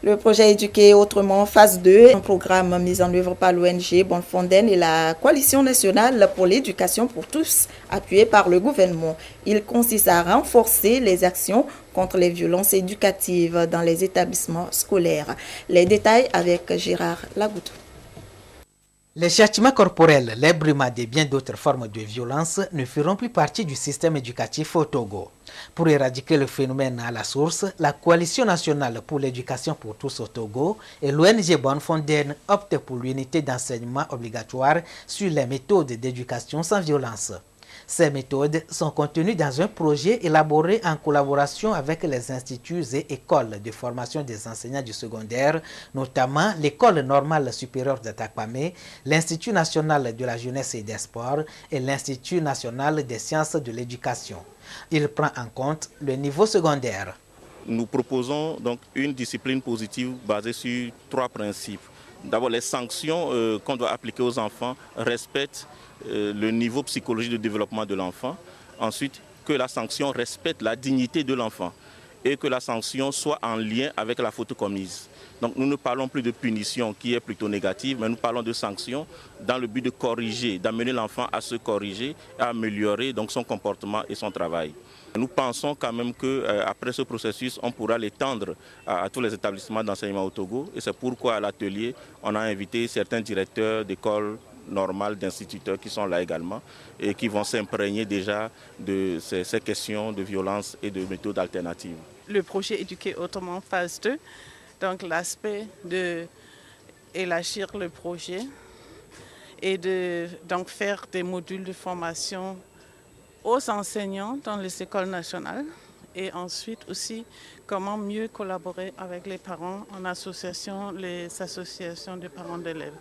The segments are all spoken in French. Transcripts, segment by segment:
Le projet Éduquer autrement phase 2, un programme mis en œuvre par l'ONG Bonfontaine et la Coalition nationale pour l'éducation pour tous, appuyé par le gouvernement. Il consiste à renforcer les actions contre les violences éducatives dans les établissements scolaires. Les détails avec Gérard Lagoutou. Les châtiments corporels, les brimades et bien d'autres formes de violence ne feront plus partie du système éducatif au Togo. Pour éradiquer le phénomène à la source, la Coalition nationale pour l'éducation pour tous au Togo et l'ONG Bonfontaine optent pour l'unité d'enseignement obligatoire sur les méthodes d'éducation sans violence. Ces méthodes sont contenues dans un projet élaboré en collaboration avec les instituts et écoles de formation des enseignants du secondaire, notamment l'École normale supérieure de Takpamé, l'Institut national de la jeunesse et des sports et l'Institut national des sciences de l'éducation. Il prend en compte le niveau secondaire. Nous proposons donc une discipline positive basée sur 3 principes. D'abord, les sanctions qu'on doit appliquer aux enfants respectent le niveau psychologique de développement de l'enfant. Ensuite, que la sanction respecte la dignité de l'enfant et que la sanction soit en lien avec la faute commise. Donc nous ne parlons plus de punition qui est plutôt négative, mais nous parlons de sanctions dans le but de corriger, d'amener l'enfant à se corriger, à améliorer donc son comportement et son travail. Nous pensons quand même qu'après ce processus, on pourra l'étendre à tous les établissements d'enseignement au Togo. Et c'est pourquoi à l'atelier, on a invité certains directeurs d'écoles normales, d'instituteurs qui sont là également et qui vont s'imprégner déjà de ces questions de violence et de méthodes alternatives. Le projet Éduquer autrement phase 2, donc l'aspect d'élargir le projet et de donc faire des modules de formation aux enseignants dans les écoles nationales et ensuite aussi comment mieux collaborer avec les parents en association, les associations de parents d'élèves.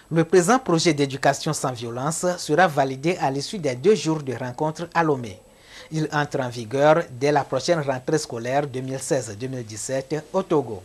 Le présent projet d'éducation sans violence sera validé à l'issue des 2 jours de rencontre à Lomé. Il entre en vigueur dès la prochaine rentrée scolaire 2016-2017 au Togo.